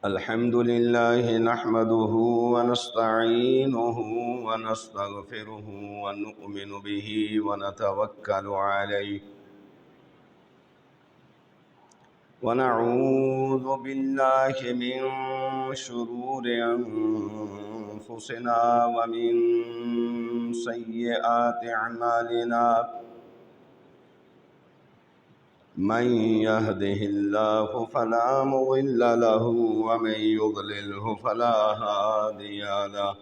الحمد لله نحمده ونستعينه ونستغفره ونؤمن به ونتوكل عليه ونعوذ بالله من شرور أنفسنا ومن سيئات أعمالنا من يهده الله فلا مضل له ومن يضلله فلا هادي له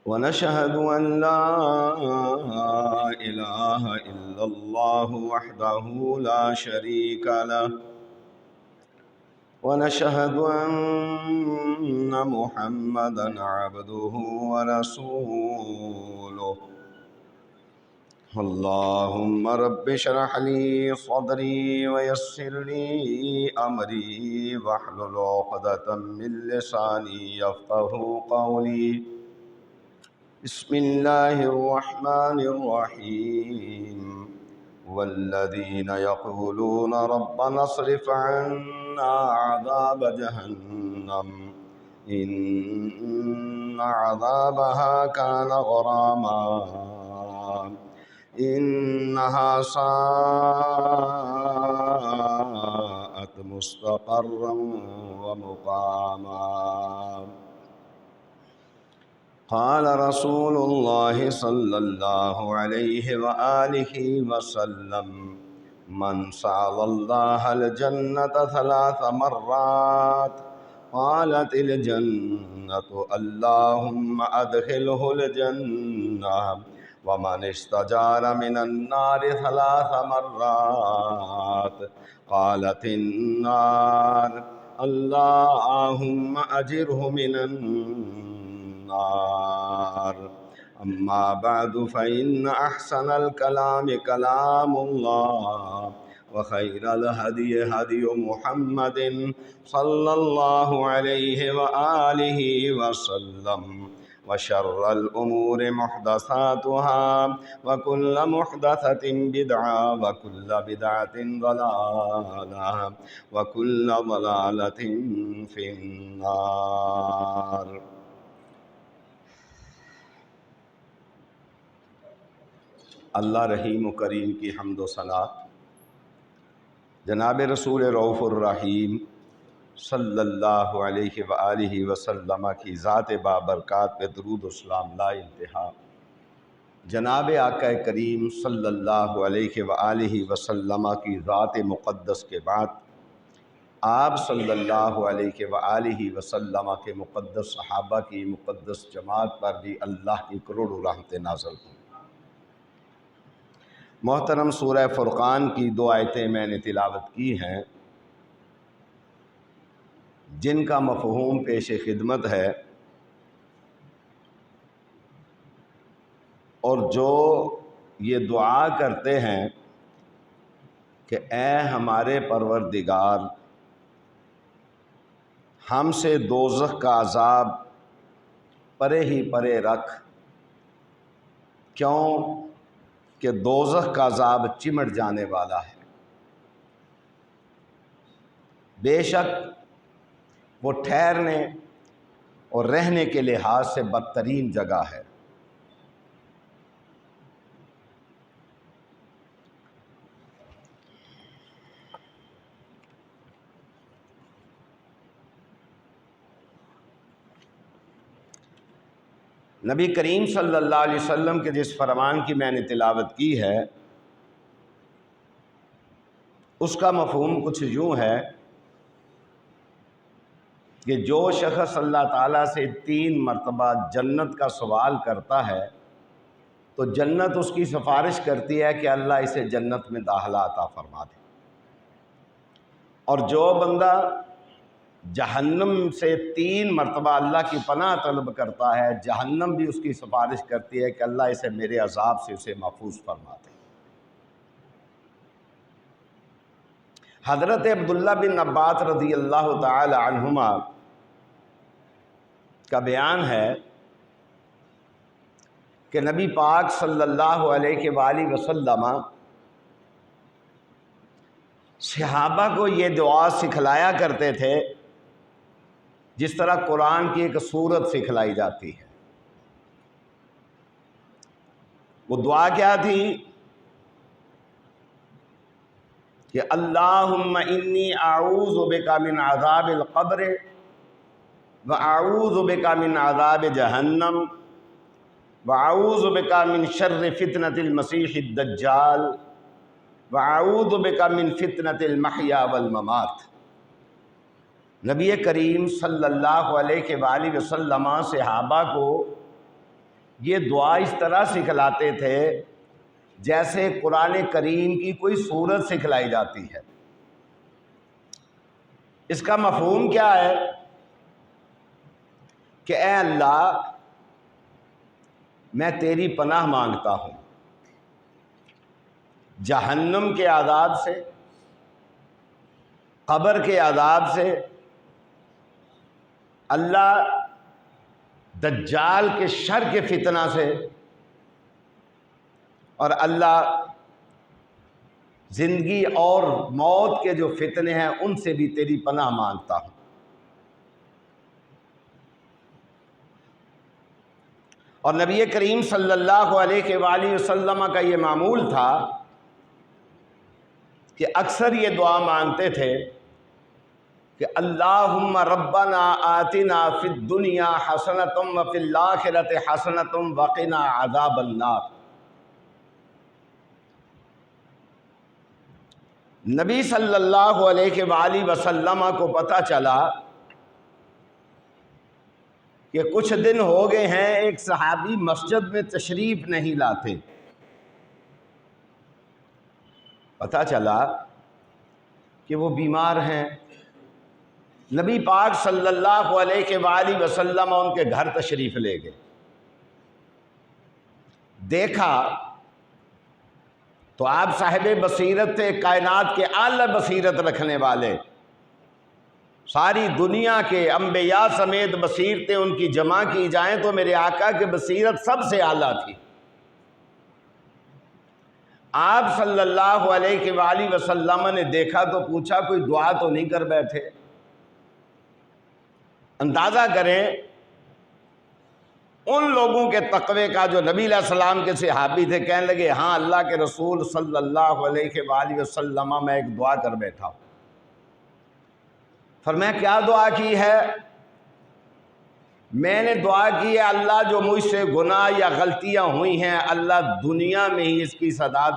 ونشهد أن لا إله إلا الله وحده لا شريك له ونشهد أن محمدا عبده ورسوله اللهم رب اشرح لي صدري ويسر لي أمري واحلل عقدة من لساني يفقهوا قولي بسم الله الرحمن الرحيم والذين يقولون ربنا اصرف عنا عذاب جهنم إن عذابها كان غراما إنها ساءت مستقرا ومقاما قال رسول الله صلى الله عليه وآله وسلم من سأل الله الجنة 3 مرات قالت الجنة اللهم أدخله الجنة ومن استجار من النار 3 مرات قالت النار اللهم أجره من النار أما بعد فإن أحسن الكلام كلام الله وخير الهدي هدي محمد صلى الله عليه وآله وسلم وشر الأمور محدثاتها وكل محدثة بدعة وكل بدعة ضلالة وكل ضلالة في النار. اللہ رحیم و کریم کی حمد و ثنا جناب رسول رؤوف الرحیم صلی اللہ علیہ وآلہ وسلم کی ذات بابرکات پہ درود و سلام لا انتہا، جناب آقا کریم صلی اللہ علیہ وآلہ وسلم کی ذات مقدس کے بعد آپ صلی اللہ علیہ وآلہ وسلم کے مقدس صحابہ کی مقدس جماعت پر بھی اللہ کی کروڑوں رحمتیں نازل ہوں۔ محترم سورہ فرقان کی 2 آیتیں میں نے تلاوت کی ہیں جن کا مفہوم پیش خدمت ہے، اور جو یہ دعا کرتے ہیں کہ اے ہمارے پروردگار ہم سے دوزخ کا عذاب پرے ہی پرے رکھ، کیوں کہ دوزخ کا عذاب چمٹ جانے والا ہے، بے شک وہ ٹھہرنے اور رہنے کے لحاظ سے بدترین جگہ ہے۔ نبی کریم صلی اللہ علیہ وسلم کے جس فرمان کی میں نے تلاوت کی ہے اس کا مفہوم کچھ یوں ہے کہ جو شخص اللہ تعالیٰ سے 3 مرتبہ جنت کا سوال کرتا ہے تو جنت اس کی سفارش کرتی ہے کہ اللہ اسے جنت میں داخلہ عطا فرما دے، اور جو بندہ جہنم سے 3 مرتبہ اللہ کی پناہ طلب کرتا ہے جہنم بھی اس کی سفارش کرتی ہے کہ اللہ اسے میرے عذاب سے اسے محفوظ فرما دے۔ حضرت عبداللہ بن عباس رضی اللہ تعالی عنہما کا بیان ہے کہ نبی پاک صلی اللہ علیہ وآلہ وسلم صحابہ کو یہ دعا سکھلایا کرتے تھے جس طرح قرآن کی ایک سورت سکھلائی جاتی ہے۔ وہ دعا کیا تھی کہ اللہم انی اعوذ بک من عذاب القبر واعوذ بک من عذاب جہنم واعوذ بک من شر فتنۃ المسیح الدجال واعوذ بک من فتنۃ المحیا والممات۔ نبی کریم صلی اللہ علیہ وآلہ وسلم صحابہ کو یہ دعا اس طرح سکھلاتے تھے جیسے قرآن کریم کی کوئی سورت سکھلائی جاتی ہے۔ اس کا مفہوم کیا ہے کہ اے اللہ میں تیری پناہ مانگتا ہوں جہنم کے عذاب سے، قبر کے عذاب سے، اللہ دجال کے شر کے فتنہ سے، اور اللہ زندگی اور موت کے جو فتنے ہیں ان سے بھی تیری پناہ مانگتا ہوں۔ اور نبی کریم صلی اللہ علیہ وآلہ وسلم کا یہ معمول تھا کہ اکثر یہ دعا مانگتے تھے کہ اللہم ربنا آتنا فی الدنیا حسنۃ وفی الآخرۃ حسنۃ وقنا عذاب النار۔ نبی صلی اللہ علیہ وآلہ وسلم کو پتہ چلا کہ کچھ دن ہو گئے ہیں ایک صحابی مسجد میں تشریف نہیں لاتے۔ پتہ چلا کہ وہ بیمار ہیں۔ نبی پاک صلی اللہ علیہ وآلہ وسلم ان کے گھر تشریف لے گئے۔ دیکھا تو آپ صاحب بصیرت تھے، کائنات کے اعلیٰ بصیرت رکھنے والے، ساری دنیا کے انبیاء سمیت بصیرتیں ان کی جمع کی جائیں تو میرے آقا کی بصیرت سب سے اعلیٰ تھی۔ آپ صلی اللہ علیہ وآلہ وسلم نے دیکھا تو پوچھا کوئی دعا تو نہیں کر بیٹھے؟ اندازہ کریں ان لوگوں کے تقوی کا جو نبی علیہ السلام کے صحابی تھے۔ کہنے لگے ہاں اللہ کے رسول صلی اللہ علیہ وآلہ وسلم میں ایک دعا کر بیٹھا ہوں۔ فرمایا کیا دعا کی ہے؟ میں نے دعا کی ہے اللہ جو مجھ سے گناہ یا غلطیاں ہوئی ہیں اللہ دنیا میں ہی اس کی سزا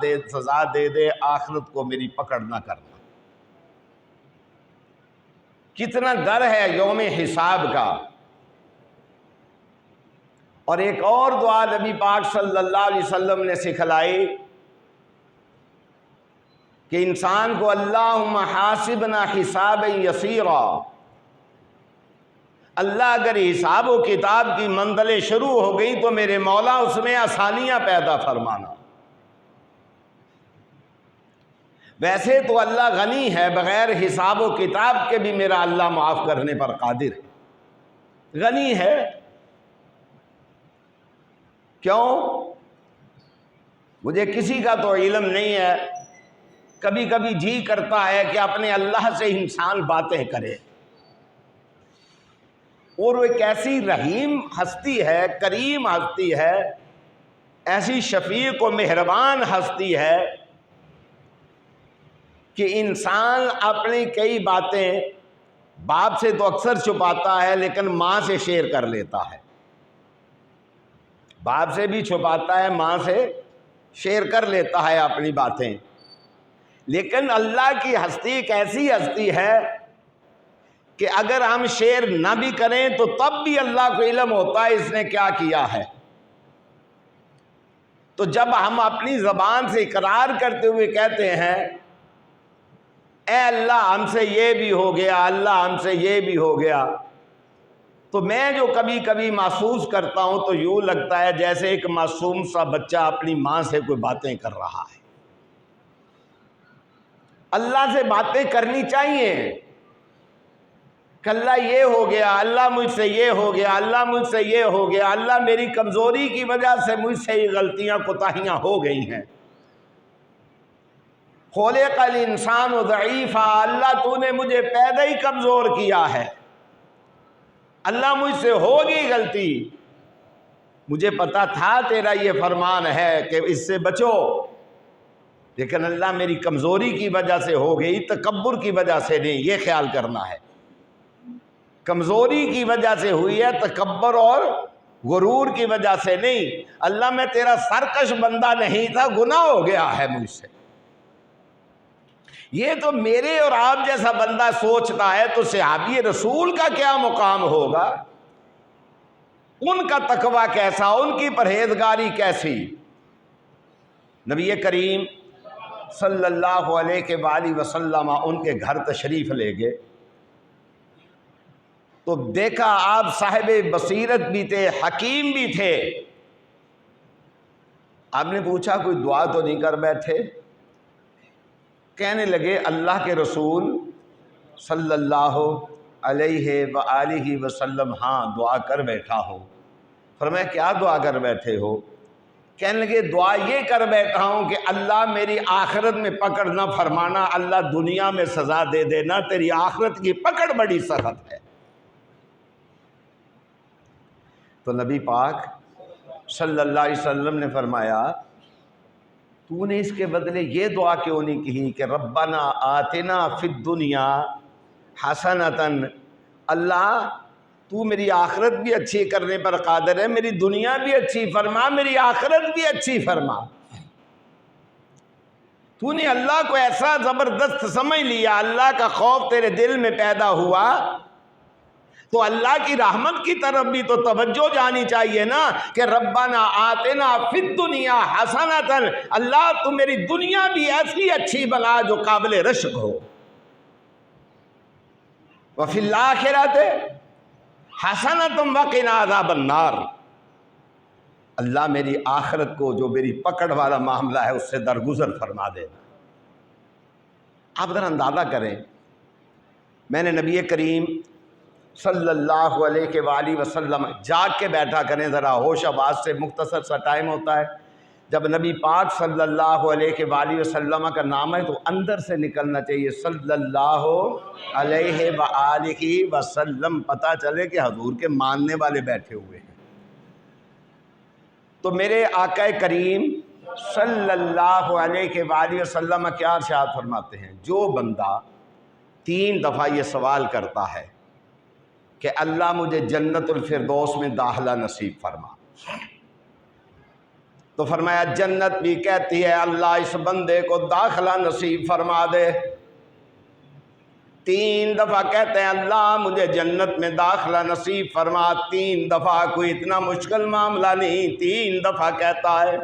دے دے، آخرت کو میری پکڑ نہ کرنا۔ کتنا ڈر ہے یوم حساب کا۔ اور ایک اور دعا نبی پاک صلی اللہ علیہ وسلم نے سکھلائی کہ انسان کو اللہم حاسبنا حسابا یسیرا، اللہ اگر حساب و کتاب کی منزلیں شروع ہو گئی تو میرے مولا اس میں آسانیاں پیدا فرمانا۔ ویسے تو اللہ غنی ہے، بغیر حساب و کتاب کے بھی میرا اللہ معاف کرنے پر قادر ہے، غنی ہے۔ کیوں؟ مجھے کسی کا تو علم نہیں ہے، کبھی کبھی جی کرتا ہے کہ اپنے اللہ سے انسان باتیں کرے، اور وہ ایک ایسی رحیم ہستی ہے، کریم ہستی ہے، ایسی شفیق و مہربان ہستی ہے کہ انسان اپنی کئی باتیں باپ سے تو اکثر چھپاتا ہے لیکن ماں سے شیئر کر لیتا ہے، باپ سے بھی چھپاتا ہے، ماں سے شیئر کر لیتا ہے اپنی باتیں۔ لیکن اللہ کی ہستی ایک ایسی ہستی ہے کہ اگر ہم شیئر نہ بھی کریں تو تب بھی اللہ کو علم ہوتا ہے اس نے کیا کیا ہے۔ تو جب ہم اپنی زبان سے اقرار کرتے ہوئے کہتے ہیں اے اللہ ہم سے یہ بھی ہو گیا، اللہ ہم سے یہ بھی ہو گیا، تو میں جو کبھی کبھی محسوس کرتا ہوں تو یوں لگتا ہے جیسے ایک معصوم سا بچہ اپنی ماں سے کوئی باتیں کر رہا ہے۔ اللہ سے باتیں کرنی چاہیے کہ اللہ یہ ہو گیا، اللہ مجھ سے یہ ہو گیا، اللہ مجھ سے یہ ہو گیا، اللہ میری کمزوری کی وجہ سے مجھ سے یہ غلطیاں کوتاہیاں ہو گئی ہیں۔ خلق الانسان ضعیفا، اللہ تو نے مجھے پیدا ہی کمزور کیا ہے، اللہ مجھ سے ہوگی غلطی، مجھے پتا تھا تیرا یہ فرمان ہے کہ اس سے بچو، لیکن اللہ میری کمزوری کی وجہ سے ہو گئی، تکبر کی وجہ سے نہیں، یہ خیال کرنا ہے، کمزوری کی وجہ سے ہوئی ہے، تکبر اور غرور کی وجہ سے نہیں، اللہ میں تیرا سرکش بندہ نہیں تھا، گناہ ہو گیا ہے مجھ سے۔ یہ تو میرے اور آپ جیسا بندہ سوچتا ہے تو صحابی رسول کا کیا مقام ہوگا، ان کا تقوی کیسا، ان کی پرہیزگاری کیسی۔ نبی کریم صلی اللہ علیہ وآلہ وسلم ان کے گھر تشریف لے گئے تو دیکھا آپ صاحب بصیرت بھی تھے، حکیم بھی تھے۔ آپ نے پوچھا کوئی دعا تو نہیں کر بیٹھے؟ کہنے لگے اللہ کے رسول صلی اللہ علیہ وآلہ وسلم ہاں دعا کر بیٹھا ہوں۔ فرمایا کیا دعا کر بیٹھے ہو؟ کہنے لگے دعا یہ کر بیٹھا ہوں کہ اللہ میری آخرت میں پکڑ نہ فرمانا، اللہ دنیا میں سزا دے دینا، تیری آخرت کی پکڑ بڑی سخت ہے۔ تو نبی پاک صلی اللہ علیہ وسلم نے فرمایا تو نے اس کے بدلے یہ دعا کیوں نہیں کہی کہ ربنا آتنا فی الدنیا حسنتاً، اللہ تو میری آخرت بھی اچھی کرنے پر قادر ہے، میری دنیا بھی اچھی فرما، میری آخرت بھی اچھی فرما۔ تو نے اللہ کو ایسا زبردست سمجھ لیا، اللہ کا خوف تیرے دل میں پیدا ہوا تو اللہ کی رحمت کی طرف بھی تو توجہ جانی چاہیے نا کہ ربنا آتنا فی الدنیا حسنتاً، اللہ تو میری دنیا بھی ایسی اچھی بنا جو قابل رشک ہو، وفی الآخرۃ حسنۃ وقنا عذاب النار، اللہ میری آخرت کو جو میری پکڑ والا معاملہ ہے اس سے درگزر فرما دینا۔ آپ ذرا اندازہ کریں، میں نے نبی کریم صلی اللہ علیہ وآلہ وسلم جاگ کے بیٹھا کریں ذرا، ہوش آواز سے مختصر سا ٹائم ہوتا ہے، جب نبی پاک صلی اللہ علیہ وآلہ وسلم کا نام ہے تو اندر سے نکلنا چاہیے صلی اللہ علیہ وآلہ وسلم، پتہ چلے کہ حضور کے ماننے والے بیٹھے ہوئے ہیں۔ تو میرے آقا کریم صلی اللہ علیہ وآلہ وسلم کیا ارشاد فرماتے ہیں، جو بندہ 3 دفعہ یہ سوال کرتا ہے کہ اللہ مجھے جنت الفردوس میں داخلہ نصیب فرما، تو فرمایا جنت بھی کہتی ہے اللہ اس بندے کو داخلہ نصیب فرما دے۔ 3 دفعہ کہتے ہیں اللہ مجھے جنت میں داخلہ نصیب فرما، 3 دفعہ کوئی اتنا مشکل معاملہ نہیں، 3 دفعہ کہتا ہے۔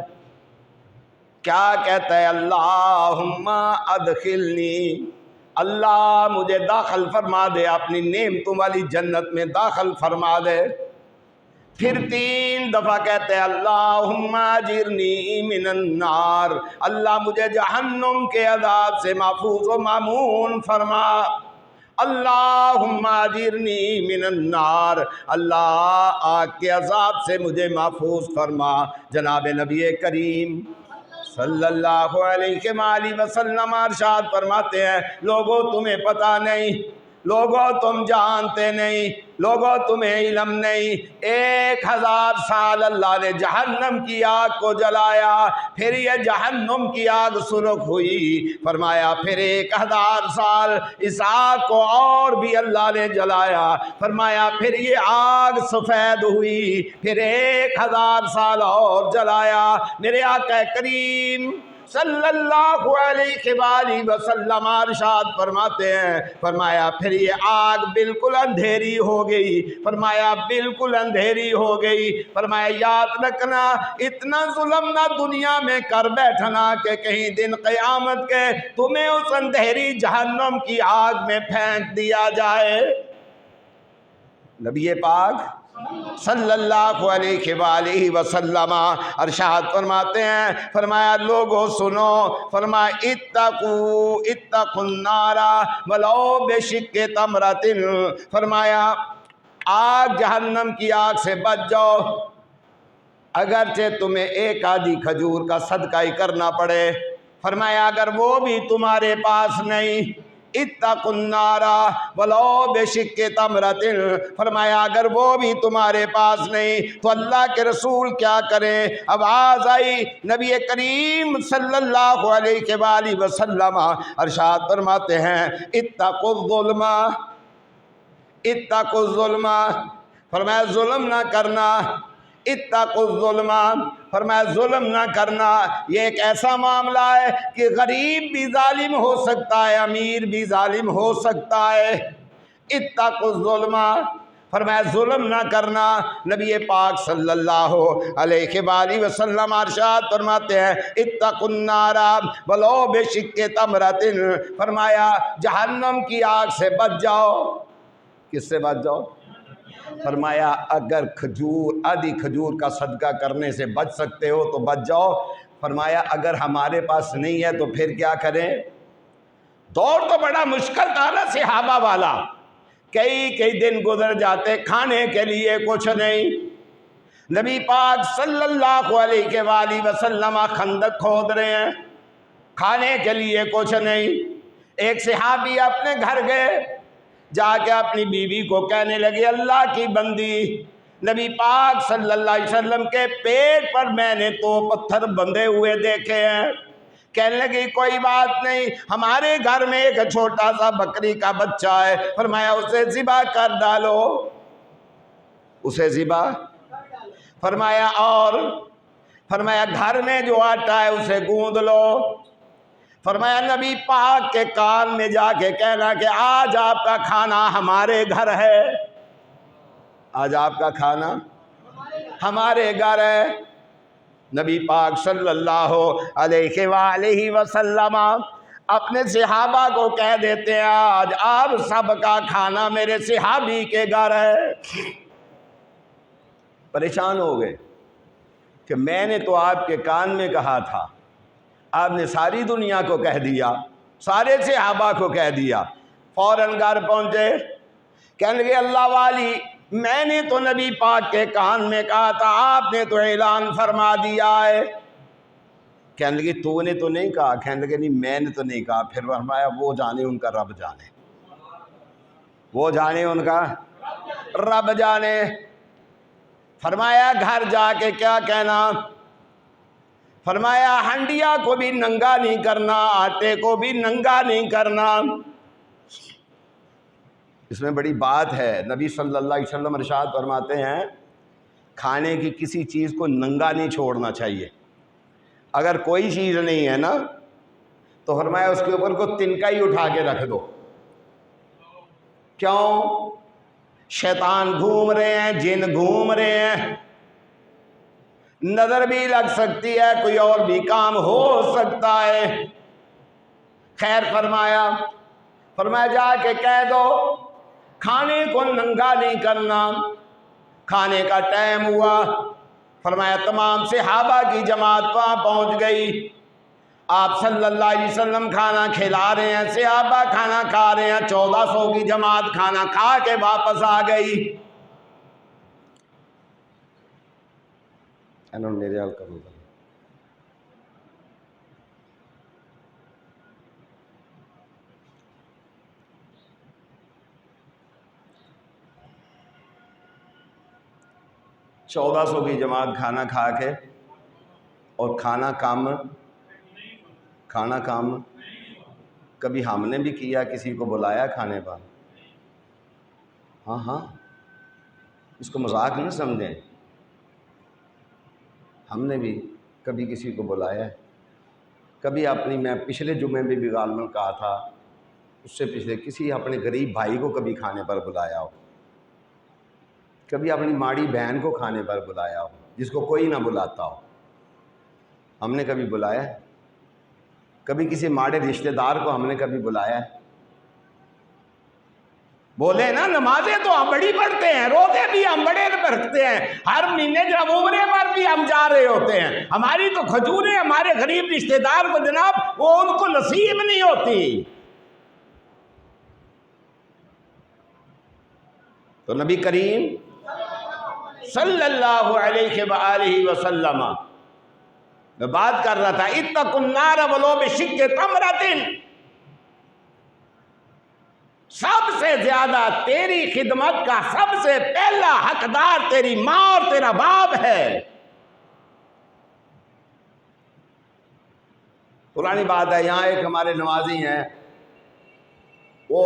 کیا کہتا ہے؟ اللہم ادخلنی، اللہ مجھے داخل فرما دے، اپنی نعمتوں والی جنت میں داخل فرما دے۔ پھر 3 دفعہ کہتے ہیں اللہم اجرنی من النار، اللہ مجھے جہنم کے عذاب سے محفوظ و مامون فرما، اللہم اجرنی من النار، اللہ آگ کے عذاب سے مجھے محفوظ فرما۔ جناب نبی کریم صلی اللہ علیہ وآلہ وسلم ارشاد فرماتے ہیں لوگوں تمہیں پتہ نہیں، لوگوں تم جانتے نہیں، لوگوں تمہیں علم نہیں، 1000 سال اللہ نے جہنم کی آگ کو جلایا، پھر یہ جہنم کی آگ سرخ ہوئی، فرمایا پھر 1000 سال اس آگ کو اور بھی اللہ نے جلایا، فرمایا پھر یہ آگ سفید ہوئی، پھر 1000 سال اور جلایا۔ میرے آقا کریم صلی اللہ علیہ وآلہ وسلم ارشاد فرماتے ہیں، فرمایا پھر یہ آگ بالکل اندھیری ہو گئی، فرمایا بالکل اندھیری ہو گئی، فرمایا یاد رکھنا اتنا ظلم نہ دنیا میں کر بیٹھنا کہ کہیں دن قیامت کے تمہیں اس اندھیری جہنم کی آگ میں پھینک دیا جائے۔ نبی پاک صلی اللہ علیہ وآلہ وسلم ارشاد فرماتے ہیں، فرمایا لوگوں سنو، فرمایا اتقوا النار ولو بشق تمرۃ، فرمایا آگ جہنم کی آگ سے بچ جاؤ، اگرچہ تمہیں 1 آدھی کھجور کا صدقہ ہی کرنا پڑے، فرمایا اگر وہ بھی تمہارے پاس نہیں، اتقوا النار ولو بشق تمرۃ، فرمایا اگر وہ بھی تمہارے پاس نہیں تو اللہ کے رسول کیا کریں؟ آواز آئی نبی کریم صلی اللہ علیہ وآلہ وسلم ارشاد فرماتے ہیں اتقوا الظلم، اتقوا الظلم، فرمایا ظلم نہ کرنا، اتقوا الظلم، فرمایا ظلم نہ کرنا۔ یہ ایک ایسا معاملہ ہے کہ غریب بھی ظالم ہو سکتا ہے، امیر بھی ظالم ہو سکتا ہے۔ اتقوا الظلم، فرمایا ظلم نہ کرنا۔ نبی پاک صلی اللہ علیہ وآلہ وسلم ارشاد فرماتے ہیں اتقوا النار ولو بشق تمرۃ، فرمایا جہنم کی آگ سے بچ جاؤ۔ کس سے بچ جاؤ؟ فرمایا اگر کھجور، آدھی کھجور کا صدقہ کرنے سے بچ سکتے ہو تو بچ جاؤ۔ فرمایا اگر ہمارے پاس نہیں ہے تو پھر کیا کریں؟ دور تو بڑا مشکل تھا نا صحابہ والا، کئی دن گزر جاتے، کھانے کے لیے کچھ نہیں۔ نبی پاک صلی اللہ علیہ وآلہ وسلم خندق کھود رہے ہیں، کھانے کے لیے کچھ نہیں۔ ایک صحابی اپنے گھر گئے، جا کے اپنی بیوی کو کہنے لگے اللہ کی بندی، نبی پاک صلی اللہ علیہ وسلم کے پیٹ پر میں نے تو پتھر بندھے ہوئے دیکھے ہیں۔ کہنے لگی کوئی بات نہیں، ہمارے گھر میں ایک چھوٹا سا بکری کا بچہ ہے، فرمایا اسے ذبح کر ڈالو، اسے ذبح، فرمایا اور فرمایا گھر میں جو آٹا ہے اسے گوندھ لو۔ فرمایا نبی پاک کے کان میں جا کے کہنا کہ آج آپ کا کھانا ہمارے گھر ہے، آج آپ کا کھانا ہمارے گھر ہے۔ نبی پاک صلی اللہ علیہ وآلہ وسلم اپنے صحابہ کو کہہ دیتے ہیں آج آپ سب کا کھانا میرے صحابی کے گھر ہے۔ پریشان ہو گئے کہ میں نے تو آپ کے کان میں کہا تھا، آپ نے ساری دنیا کو کہہ دیا، سارے صحابہ کو کہہ دیا۔ فوراً گھر پہنچے، کہنے لگے اللہ والی میں نے تو نبی پاک کے کان میں کہا تھا، آپ نے تو اعلان فرما دیا ہے۔ کہنے لگے تو نے تو نہیں کہا، کہنے لگے نہیں میں نے تو نہیں کہا۔ پھر فرمایا وہ جانے ان کا رب جانے، وہ جانے ان کا رب جانے۔ فرمایا گھر جا کے کیا کہنا؟ فرمایا ہنڈیا کو بھی ننگا نہیں کرنا، آٹے کو بھی ننگا نہیں کرنا۔ اس میں بڑی بات ہے، نبی صلی اللہ علیہ وسلم ارشاد فرماتے ہیں کھانے کی کسی چیز کو ننگا نہیں چھوڑنا چاہیے۔ اگر کوئی چیز نہیں ہے نا تو فرمایا اس کے اوپر کو تنکا ہی اٹھا کے رکھ دو۔ کیوں؟ شیطان گھوم رہے ہیں، جن گھوم رہے ہیں، نظر بھی لگ سکتی ہے، کوئی اور بھی کام ہو سکتا ہے۔ خیر فرمایا جا کے کہہ دو کھانے کو ننگا نہیں کرنا۔ کھانے کا ٹائم ہوا، فرمایا تمام صحابہ کی جماعت وہاں پہنچ گئی۔ آپ صلی اللہ علیہ وسلم کھانا کھلا رہے ہیں، صحابہ کھانا کھا رہے ہیں، 1400 کی جماعت کھانا کھا کے واپس آ گئی۔ میرے حال کروں گا 1400 کی جماعت کھانا کھا کے، اور کھانا کام کبھی ہم نے بھی کیا، کسی کو بلایا کھانے پر؟ ہاں اس کو مذاق نہ سمجھیں، ہم نے بھی کبھی کسی کو بلایا ہے۔ کبھی میں پچھلے جمعے میں بھی غالباً کہا تھا، اس سے پچھلے کسی اپنے غریب بھائی کو کبھی کھانے پر بلایا ہو، کبھی اپنی ماڑی بہن کو کھانے پر بلایا ہو، جس کو کوئی نہ بلاتا ہو، ہم نے کبھی بلایا ہے؟ کبھی کسی ماڑے رشتہ دار کو ہم نے کبھی بلایا ہے؟ بولے نا نمازیں تو ہم بڑی پڑھتے ہیں، روزے بھی ہم بڑے رکھتے ہیں، ہر مہینے جب عمرے پر بھی ہم جا رہے ہوتے ہیں، ہماری تو کھجوریں ہمارے غریب رشتہ دار کو جناب وہ ان کو نصیب نہیں ہوتی۔ تو نبی کریم صلی اللہ علیہ وآلہ وسلم میں بات کر رہا تھا اتقوا النار ولو بشق تمرۃ، سب سے زیادہ تیری خدمت کا سب سے پہلا حقدار تیری ماں اور تیرا باپ ہے۔ پرانی بات ہے، یہاں ایک ہمارے نمازی ہیں، وہ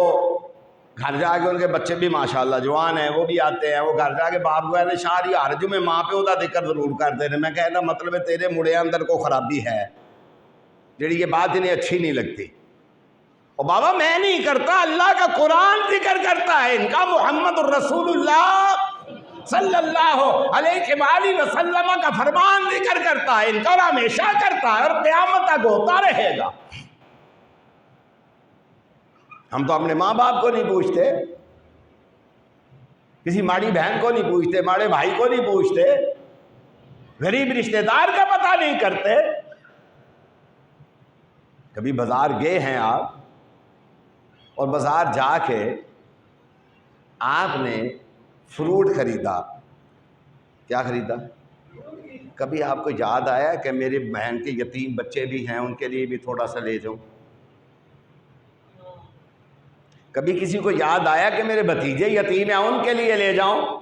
گھر جا کے ان کے بچے بھی ماشاءاللہ جوان ہیں، وہ بھی آتے ہیں، وہ گھر جا کے باپ کو ہے شاری ہر جمعے ماں پیو دا ذکر ضرور کرتے ہیں۔ میں کہتا مطلب ہے تیرے مڑے اندر کو خرابی ہے جڑی یہ بات انہیں اچھی نہیں لگتی۔ اور بابا میں نہیں کرتا، اللہ کا قرآن ذکر کرتا ہے، ان کا محمد الرسول اللہ صلی اللہ علیہ وآلہ وسلم کا فرمان ذکر کرتا ہے، ان کا ہمیشہ کرتا ہے اور قیامت تک ہوتا رہے گا۔ ہم تو اپنے ماں باپ کو نہیں پوچھتے، کسی ماڑی بہن کو نہیں پوچھتے، ماڑے بھائی کو نہیں پوچھتے، غریب رشتہ دار کا پتہ نہیں کرتے۔ کبھی بازار گئے ہیں آپ اور بازار جا کے آپ نے فروٹ خریدا، کیا خریدا؟ کبھی آپ کو یاد آیا کہ میرے بہن کے یتیم بچے بھی ہیں، ان کے لیے بھی تھوڑا سا لے جاؤں؟ کبھی کسی کو یاد آیا کہ میرے بھتیجے یتیم ہیں، ان کے لیے لے جاؤں؟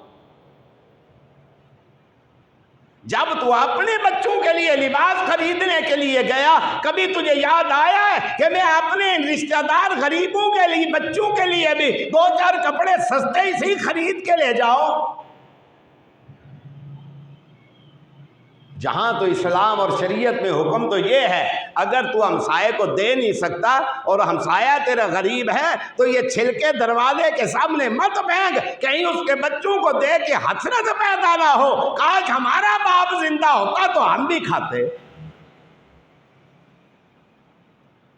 جب تو اپنے بچوں کے لیے لباس خریدنے کے لیے گیا، کبھی تجھے یاد آیا ہے کہ میں اپنے رشتہ دار غریبوں کے لیے بچوں کے لیے بھی دو چار کپڑے سستے ہی سی خرید کے لے جاؤ؟ جہاں تو اسلام اور شریعت میں حکم تو یہ ہے، اگر تو ہمسائے کو دے نہیں سکتا اور ہمسایہ تیرا غریب ہے تو یہ چھلکے دروازے کے سامنے مت پھینک، کہیں اس کے بچوں کو دے کے حسرت پیدا نہ ہو، کاش ہمارا باپ زندہ ہوتا تو ہم بھی کھاتے۔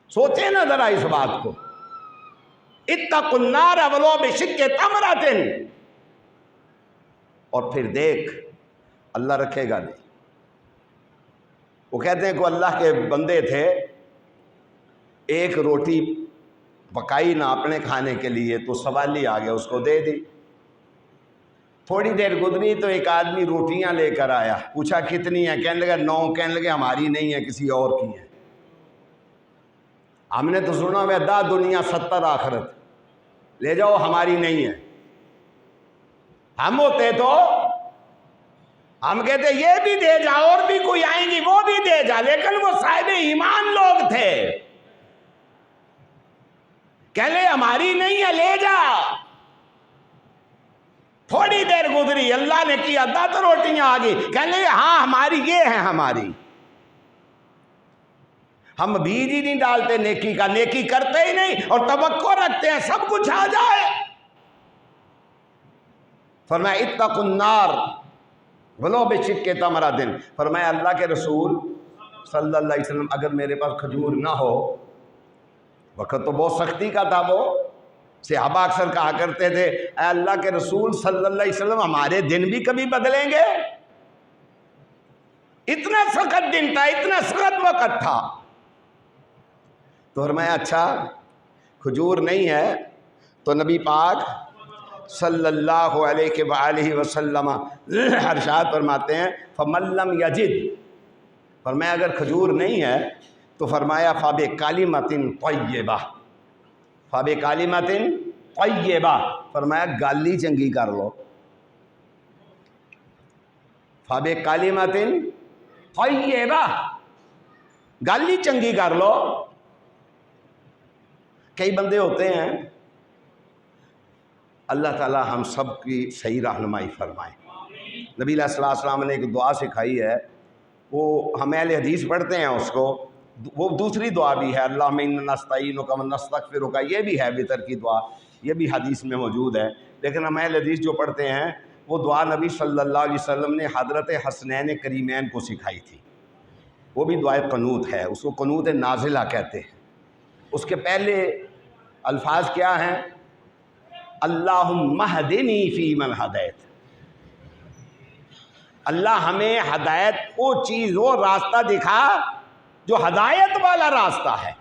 سوچیں نا ذرا اس بات کو، اتقوا النار ولو بشق تمرۃ، اور پھر دیکھ اللہ رکھے گا نہیں۔ وہ کہتے ہیں کہ اللہ کے بندے تھے، ایک روٹی پکائی نہ اپنے کھانے کے لیے تو سوالی آ گیا، اس کو دے دی۔ تھوڑی دیر گزری تو ایک آدمی روٹیاں لے کر آیا، پوچھا کتنی ہیں؟ کہنے لگا 9، کہنے لگے ہماری نہیں ہے، کسی اور کی ہے۔ ہم نے تو سنا ہوا 10 دنیا 70 آخرت، لے جاؤ ہماری نہیں ہے۔ ہم ہوتے تو ہم کہتے یہ بھی دے جا، اور بھی کوئی آئیں گی وہ بھی دے جا، لیکن وہ صاحب ایمان لوگ تھے، کہنے ہماری نہیں ہے لے جا۔ تھوڑی دیر گزری، اللہ نے کیا 10 روٹیاں آ گئی، کہنے ہاں ہماری یہ ہیں ہماری۔ ہم بیج ہی نہیں ڈالتے نیکی کا، نیکی کرتے ہی نہیں اور توقع رکھتے ہیں سب کچھ آ جائے۔ فرمایا اتقوا النار ولو بشق تمرۃ، فرمایا اللہ کے رسول صلی اللہ علیہ وسلم اگر میرے پاس کھجور نہ ہو، وقت تو بہت سختی کا تھا، وہ صحابہ اکثر کہا کرتے تھے اے اللہ کے رسول صلی اللہ علیہ وسلم ہمارے دن بھی کبھی بدلیں گے؟ اتنا سخت دن تھا، اتنا سخت وقت تھا۔ تو فرمایا اچھا کھجور نہیں ہے تو نبی پاک صلی اللہ علیہ وآلہ وسلم ارشاد فرماتے ہیں فَمَن لَّمْ يَجِدْ، فرمایا اگر کھجور نہیں ہے تو فرمایا فَبِكَلِمَةٍ طَيِّبَةٍ، فَبِكَلِمَةٍ طَيِّبَةٍ، فرمایا گالی چنگی کر لو، فَبِكَلِمَةٍ طَيِّبَةٍ، گالی چنگی کر لو۔ کئی بندے ہوتے ہیں، اللہ تعالی ہم سب کی صحیح رہنمائی فرمائے۔ نبی علیہ السلام نے ایک دعا سکھائی ہے، وہ ہم اہل حدیث پڑھتے ہیں اس کو، وہ دوسری دعا بھی ہے اللہم انا نستعینک ونستغفرک، یہ بھی ہے وتر کی دعا، یہ بھی حدیث میں موجود ہے، لیکن ہم اہل حدیث جو پڑھتے ہیں وہ دعا نبی صلی اللہ علیہ وسلم نے حضرت حسنین کریمین کو سکھائی تھی، وہ بھی دعائے قنوت ہے، اس کو قنوت نازلہ کہتے ہیں۔ اس کے پہلے الفاظ کیا ہیں؟ اللہم اہدنی فی من ہدیت، اللہ ہمیں ہدایت، وہ چیز، وہ راستہ دکھا جو ہدایت والا راستہ ہے۔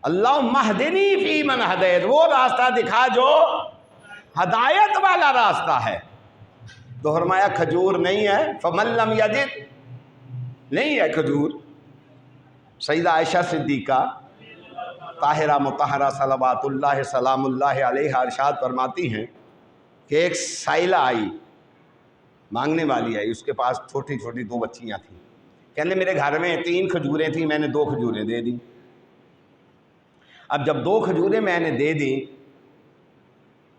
اللہم اہدنی فی من ہدیت، وہ راستہ دکھا جو ہدایت والا راستہ ہے۔ تو فرمایا کھجور نہیں ہے، فمن لم یجد، نہیں ہے کھجور۔ سیدہ عائشہ صدیقہ طاہرہ مطہرہ صلوات اللہ سلام اللہ علیہ ارشاد فرماتی ہیں کہ ایک سائلہ آئی، مانگنے والی آئی، اس کے پاس چھوٹی چھوٹی 2 بچیاں تھیں، کہنے میرے گھر میں 3 کھجوریں تھیں، میں نے 2 کھجوریں دے دیں۔ اب جب 2 کھجوریں میں نے دے دیں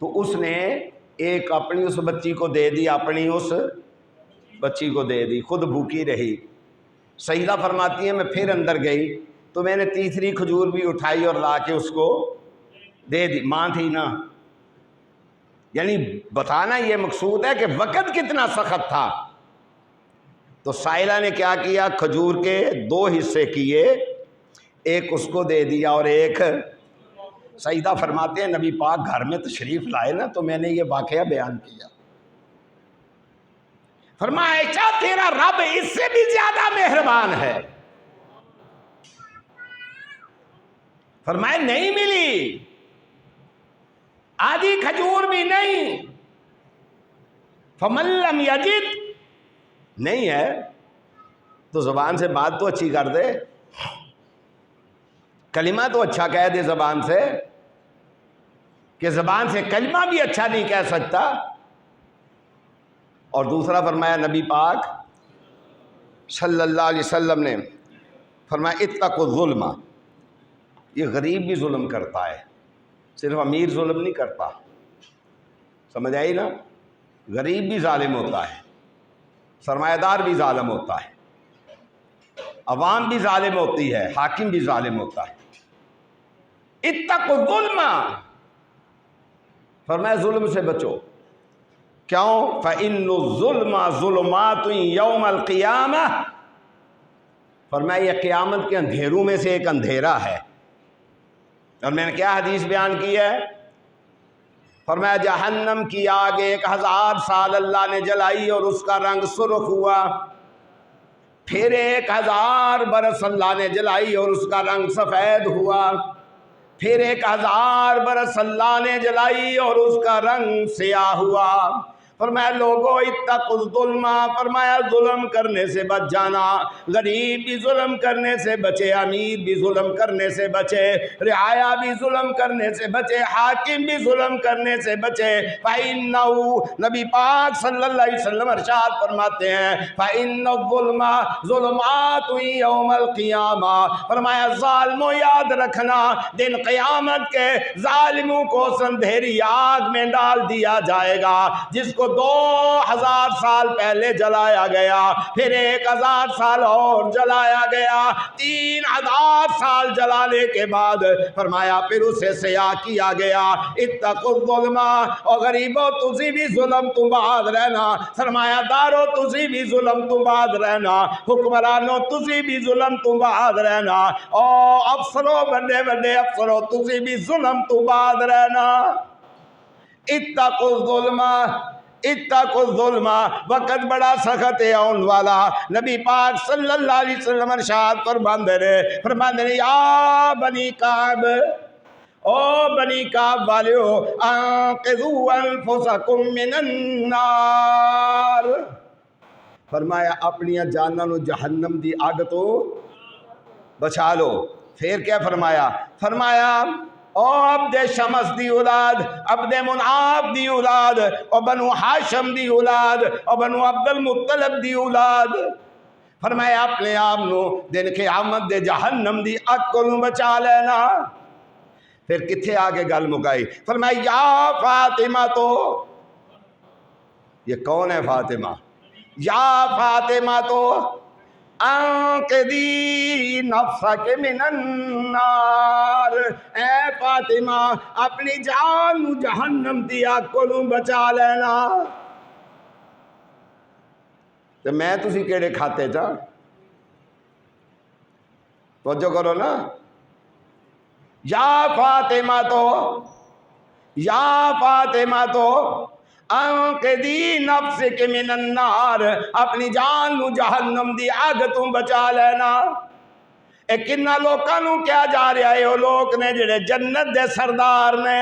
تو اس نے ایک اپنی اس بچی کو دے دی، اپنی اس بچی کو دے دی، خود بھوکی رہی۔ سیدہ فرماتی ہیں میں پھر اندر گئی تو میں نے تیسری کھجور بھی اٹھائی اور لا کے اس کو دے دی، ماں تھی نا۔ یعنی بتانا یہ مقصود ہے کہ وقت کتنا سخت تھا۔ تو سائلہ نے کیا کیا، کھجور کے 2 حصے کیے، ایک اس کو دے دیا اور ایک، سیدہ فرماتے ہیں نبی پاک گھر میں تشریف لائے نا تو میں نے یہ واقعہ بیان کیا۔ فرمایا عائشہ تیرا رب اس سے بھی زیادہ مہربان ہے۔ فرمایا نہیں ملی، آدھی کھجور بھی نہیں، فمن لم یجد، نہیں ہے تو زبان سے بات تو اچھی کر دے، کلمہ تو اچھا کہہ دے زبان سے، کہ زبان سے کلمہ بھی اچھا نہیں کہہ سکتا۔ اور دوسرا فرمایا نبی پاک صلی اللہ علیہ وسلم نے فرمایا اتقوا الظلم، یہ غریب بھی ظلم کرتا ہے، صرف امیر ظلم نہیں کرتا، سمجھ آئی نا؟ غریب بھی ظالم ہوتا ہے، سرمایہ دار بھی ظالم ہوتا ہے، عوام بھی ظالم ہوتی ہے، حاکم بھی ظالم ہوتا ہے۔ اتقوا الظلم، فرمایا ظلم سے بچو، کیوں؟ فإن الظلم ظلمات یوم القیامہ، فرمایا یہ قیامت کے اندھیروں میں سے ایک اندھیرا ہے۔ اور میں نے کیا حدیث بیان کی ہے؟ فرمایا جہنم کی آگ 1000 سال اللہ نے جلائی اور اس کا رنگ سرخ ہوا، پھر 1000 برس اللہ نے جلائی اور اس کا رنگ سفید ہوا، پھر 1000 برس اللہ نے جلائی اور اس کا رنگ سیاہ ہوا۔ فرمایا لوگو اتقوا الظلم، فرمایا ظلم کرنے سے بچ جانا، غریب بھی ظلم کرنے سے بچے، امیر بھی ظلم کرنے سے بچے، رعایا بھی ظلم کرنے سے بچے، حاکم بھی ظلم کرنے سے بچے۔ فَإِنَّهُ، نبی پاک صلی اللہ علیہ وسلم ارشاد فرماتے ہیں فَإِنَّ الظُّلْمَ ظُلُمَاتٌ يَوْمَ الْقِيَامَةِ، فرمایا ظالموں یاد رکھنا دن قیامت کے ظالموں کو اندھیری آگ میں ڈال دیا جائے گا، جس کو 2000 سال پہلے جلایا گیا، پھر 1000 سال اور جلایا گیا، 3000 سال جلانے کے بعد فرمایا پھر اسے سیاہ کیا گیا۔ اتقوا الظلم، اور غریبوں تسی بھی ظلم تو بعد رہنا، سرمایہ داروں تسی بھی ظلم تو بعد رہنا، حکمرانوں تسی بھی ظلم تو بعد رہنا، اور افسروں بڑے بڑے افسروں تسی بھی ظلم تو بعد رہنا۔ اتقوا الظلم، اتقوا الظلم، وقت بڑا سخت ہے آن والا۔ نبی پاک صلی اللہ علیہ وسلم ارشاد فرماندے رہے یا بنی کعب، او بنی کعب والیو، انقذوا انفسکم من النار، فرمایا اپنی جاناں نو جہنم دی اگ تو بچا لو۔ پھر کیا فرمایا؟ فرمایا او عبد شمس دی اولاد، عبد مناف دی اولاد، او بنو ہاشم دی اولاد، او بنو عبد المطلب دی اولاد، فرمایا اپنے آپ نو دن قیامت دے جہنم دی اگ کو بچا لینا۔ پھر کتھے آگے گل مکائی؟ فرمایا یا فاطمہ، تو یہ کون ہے فاطمہ؟ یا فاطمہ تو انقذی نفسک من النار، اے فاطمہ اپنی جان جہنم دی آگ کو بچا لینا۔ تو میں تسی کیڑے کھاتے چاہ توجہ کرو نا۔ یا فاطمہ تو، یا فاطمہ تو انقذی نفسک من النار، اپنی جان نو جہنم دی اگ تو بچا لینا۔ اے کنہ لوکاں نو کیا جا رہا ہے؟ وہ لوگ نے جڑے جنت دے سردار نے،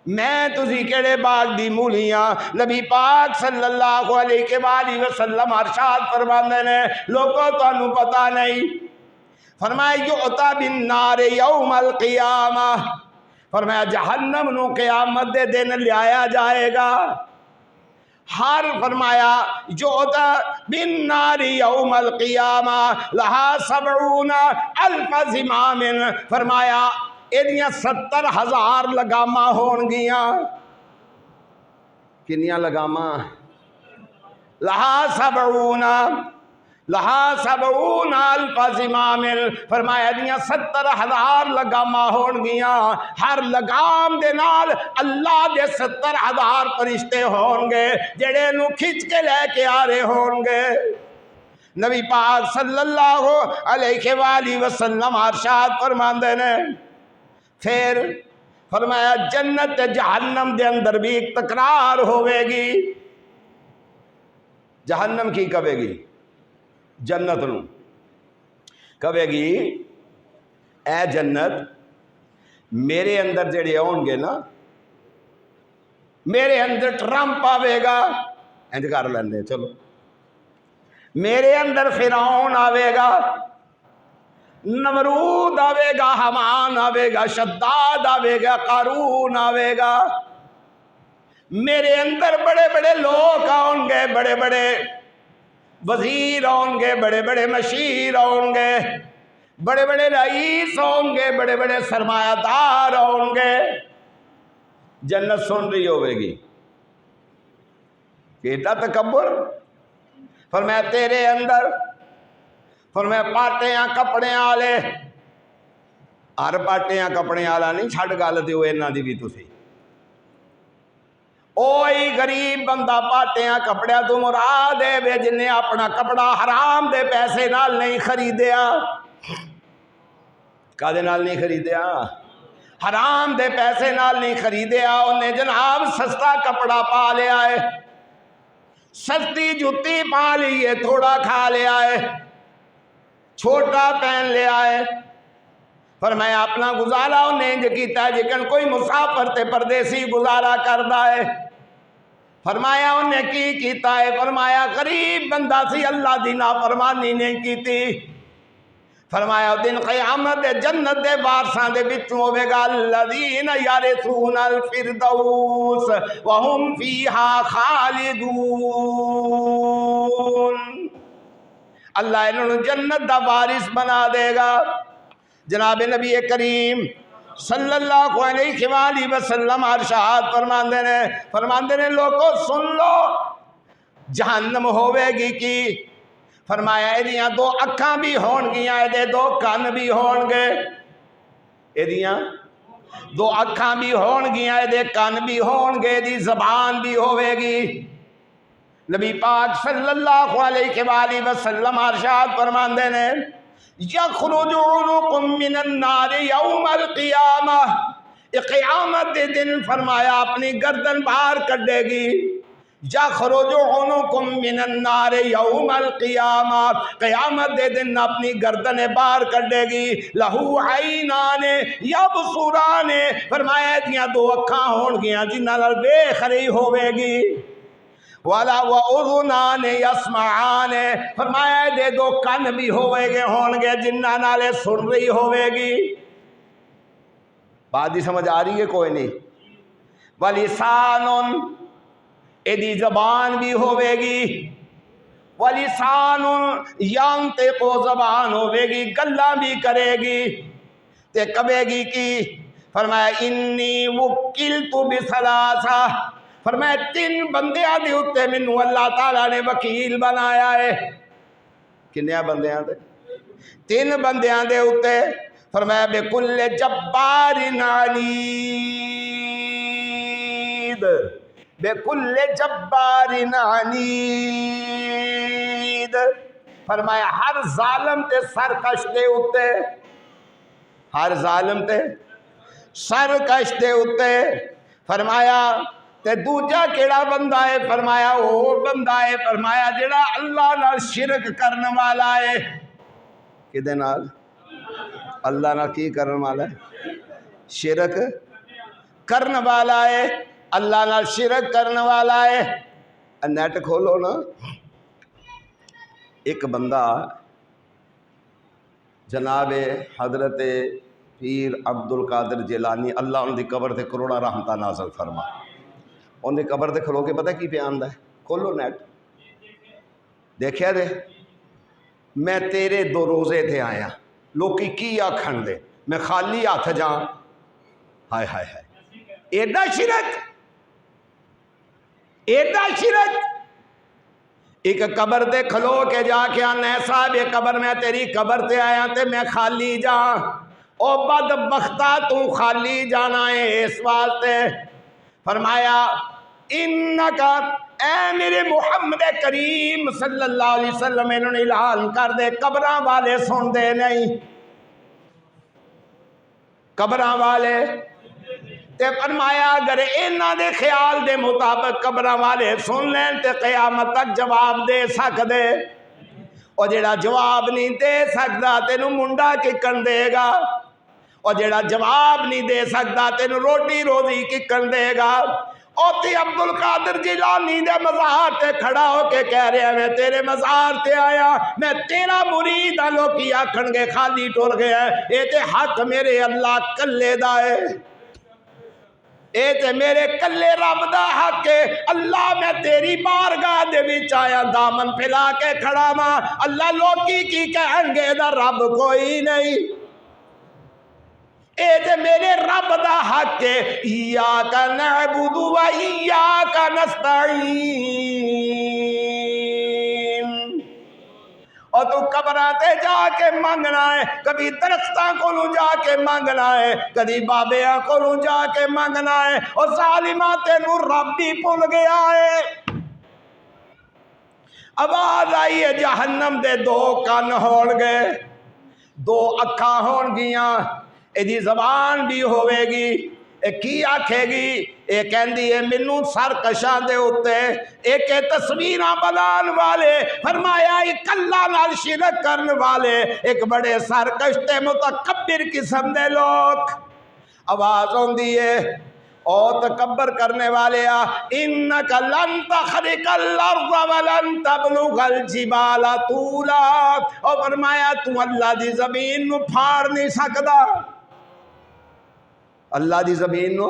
میں تسی کیڑے باغ دی مولیاں؟ نبی پاک صلی اللہ علیہ وآلہ وسلم ارشاد فرماندے نے لوگوں تانوں پتہ نہیں، فرمایا یؤتی بالنار یوم القیامہ، فرمایا جہنم نو قیامت دے دن لیا جائے گا، ہر فرمایا یؤتی بالنار یوم القیامہ لہا 70,000 زمام، فرمایا ایدیاں 70,000 لگاماں ہون گیاں۔ کنیاں لگاماں؟ لہا 70,000 زمام، فرمایا ایدیاں 70,000 لگاماں ہون گیاں، ہر لگام دے نال اللہ دے 70,000 فرشتے ہون گے جڑے نو کھچ کے لے کے آ رہے ہون گے۔ نبی پاک صلی اللہ علیہ وآلہ وسلم ارشاد فرماندے نے پھر فرمایا جنت جہنم دے اندر بھی ایک تکرار ہوئے گی۔ جہنم کی کہے گی جنت نو، کہے گی اے جنت میرے اندر جڑے ہون گے نا، میرے اندر ٹرمپ آوے گا، انج کر لیندے چلو، میرے اندر فرعون آوے گا، نمرود آوے گا، حمان آوے گا، شداد آوے گا، قارون آوے گا، میرے اندر بڑے بڑے لوگ آؤں گے، بڑے بڑے وزیر ہوں گے، بڑے بڑے مشیر ہوں گے، بڑے بڑے رئیس ہوں گے، بڑے بڑے سرمایہ دار ہوں گے۔ جنت سن رہی ہوئے گی کیتا تکبر، فرمایا تیرے اندر، فرمایا پاٹیاں کپڑے آلے، ہر پاٹیاں کپڑے آلا نہیں چھڑ گالتے ہوئے انہاں دی بھی تسی، اوہی غریب بندہ پاٹیاں کپڑیاں تو مراد ہے بے جنہیں اپنا کپڑا حرام دے پیسے نال نہیں خریدیا۔ کادے نال نہیں خریدیا؟ حرام دے پیسے نال نہیں خریدیا، انہیں جناب سستا کپڑا پا لیا ہے، سستی جتی پا لی ہے، تھوڑا کھا لیا ہے، چھوٹا پہن لیا ہے، فرمایا اپنا گزارا انہیں جو کیتا ہے جکن کوئی مسافر تے پردیسی گزارا کردہ ہے، فرمایا انہیں کی کیتا ہے، فرمایا غریب بندہ سی اللہ دی نافرمانی نہیں کیتی، فرمایا دن قیامت جنت دے وارثاں دے وچوں ہوے گا الذین یرثون الفردوس وہم فیہا خالدون، اللہ انہوں جنت دا وارث بنا دے گا۔ جناب نبی کریم صلی اللہ علیہ وآلہ وسلم ارشاد فرماندے نے لوگوں سن لو جہنم ہوئے گی کی، فرمایا ایدیاں دو اکھاں بھی ہون گیاں، ایدے دو کان بھی ہون گے، ایدیاں دو اکھاں بھی ہون گیاں، ایدے کان بھی ہون گے، ایدی زبان بھی ہوئے گی۔ نبی پاک صلی اللہ علیہ وآلہ وسلم ارشاد فرماندے نے یخرج عنق من النار یوم القیامہ، قیامت دے دن فرمایا اپنی گردن باہر کڈے گی، یخرج عنق من النار یوم القیامہ، قیامت دے دن اپنی گردن باہر کڈے گی، لہو عینان یبصران، فرمایا دیاں دو اکھاں ہون گیاں جنہاں نال ویکھ رہی ہوے گی، والا وَأُذُنَانِ يَسْمَعَانِ، فرمایا دے دو کن بھی ہوئے گے ہون گے جنہاں نالے سن رہی ہوئے گی۔ بات دی سمجھ آ رہی ہے کوئی نہیں؟ وَلِسَانٌ، ایدی زبان بھی ہوئے گی، وَلِسَانٌ يَنْطِقُ، زبان ہوئے گی گلاں بھی کرے گی، تے کبے گی کی، فرمایا انی وکلت بثلاثہ، فرمایا تین بندیاں دے اتے منو اللہ تعالیٰ نے وکیل بنایا ہے، کنیا بندیاں دے؟ تین بندیاں دے اتے، فرمایا بکل جبار عنید، بکل جبار عنید، فرمایا ہر ظالم تے سرکش دے اتے، ہر ظالم تے سرکش دے اتے، فرمایا تے دوجہ کیڑا بندہ ہے، فرمایا وہ بندہ ہے، فرمایا جڑا اللہ نال شرک کرنے والا ہے، کدے نال؟ اللہ نال کی کرنے والا ہے؟ شرک کرن والا ہے، اللہ نال شرک کرن والا ہے۔ نیٹ کھولو نا، ایک بندہ جناب حضرت پیر عبد القادر جیلانی اللہ ان دی قبر تے کروڑا رحمتہ نازل فرما، ان دی قبر تے کھلو کے پتہ کی پہ آندا ہے؟ کھولو نیٹ، دیکھیا دے میں تیرے دو روزے تھے آیا، لوکی کی آکھن دے میں خالی ہاتھ جاں، ہائے ہائے ہائے، ایڈا شرک، ایڈا شرک۔ ایک قبر تے کھلو کے جا کے آنے صاحب یہ قبر میں تیری قبر تے آیا تے میں خالی جاں، او بدبختہ تو خالی جانا ہے اس واسطے۔ فرمایا انکا، اے میرے محمد کریم صلی اللہ علیہ وسلم انہوں نے اعلان کر دے، قبراں والے سن دے نہیں، قبراں والے تے فرمایا اگر انہاں دے خیال دے مطابق قبراں والے سن لین تے قیامت تک جواب دے سکدے، اور جڑا جواب نہیں دے سکدا تینوں منڈا ککن دے گا، اور جڑا جواب نہیں دے سکدا تینوں روٹی روزی ککن دے گا۔ اوتی عبد القادر جیلانی دے مزار تے کھڑا ہو کے کہہ رہے ہیں میں تیرے مزار تے آیا، میں تیرا مرید ہاں، لوکی آکھن گے خالی ٹر گیا ہے، اے تے حق میرے اللہ کلے دا ہے، اے تے میرے کلے رب دا حق ہے۔ اللہ میں تیری بارگاہ دے وچ آیا، دامن پھیلا کے کھڑا ماں، اللہ لوکی کی کہیں گے دا رب کوئی نہیں، اے تے میرے رب دا حق ہے۔ ایاک نعبد و ایاک نستعین، اور تو قبراں تے جا کے مانگنا ہے، کبھی درختاں کو جا کے مانگنا ہے، کبھی بابیاں کو جا کے مانگنا ہے، اور ظالماں تینوں رب بھی بھول گیا ہے۔ آواز آئی ہے جہنم دے دو کان ہون گے، دو اکھاں ہون گیاں، ایدی زبان بھی ہوئے گی، اے کی آکھے گی، اے کہندی ہے منوں سرکشاں دے ہوتے، ایک تصویراں بنان والے، فرمایا ایک اللہ نال شرک کرن والے، ایک بڑے سرکش تے متکبر قسم دے لوگ۔ آواز ہوندی ہے او تکبر کرنے والے انک لن تخرق الارض ولن تبلغ الجبال طولا، اور فرمایا تو اللہ دی زمین نو پھاڑ نہیں سکدا، اللہ دی زمین نو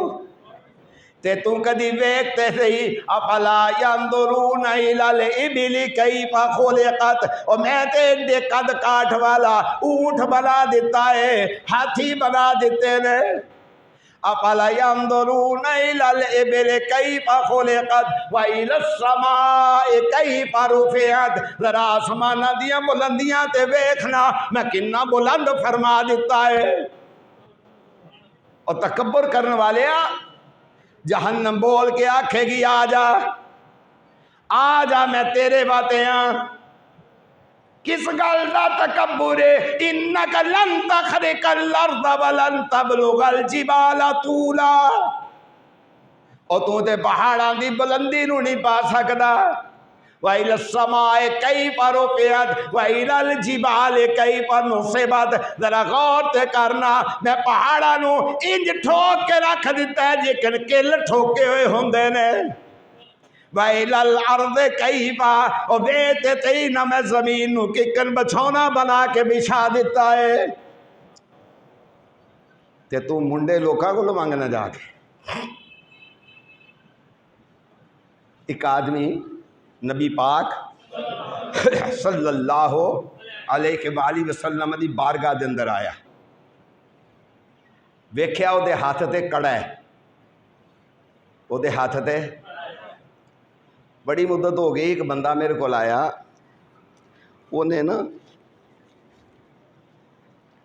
تے تو کدی ویکھتے صحیح، افلا ينظرون الى الابل کیف خلقت، اور میں تے دے قد کاٹ والا اونٹ بنا دیتا ہے، ہاتھی بنا دیتے نے، افلا ينظرون الى الابل کیف خلقت والى السماء کیف رفعت، ذرا آسمان دیاں بلندیاں تے ویکھنا میں کنا بلند فرما دیتا ہے۔ اور تکبر کرنے والے جہنم بول کے آکھے گی آ جا میں تیرے باتیں کس گل دا تکبر ہے؟ انک لن تخرق الارض ولن تبلغ الجبال طولا، اور تو تے پہاڑاں دی بلندی نو نہیں پا سکدا، وَإِلَى السَّمَاءِ كَيْفَ رُفِعَتْ وَإِلَى الْجِبَالِ كَيْفَ نُصِبَتْ، ذرا غور تے کرنا میں پہاڑاں نو انج ٹھوک کے رکھ دیتا ہے جیکن کل ٹھوکے ہوئے ہوندے نے، وَإِلَى الْأَرْضِ كَيْفَ، اور ویتے تے نہ میں زمین نو ککن بچھونا بنا کے بچھا دیتا ہے، تے تو منڈے لوکاں کو مانگنا جا کے۔ ایک آدمی نبی پاک صلی اللہ علیہ وآلہ وسلم دی بارگاہ دے اندر آیا، ویکھیا او دے ہاتھ تے کڑا ہے، او دے ہاتھ تے بڑی مدت ہو گئی، ایک بندہ میرے کو آیا، انہیں نا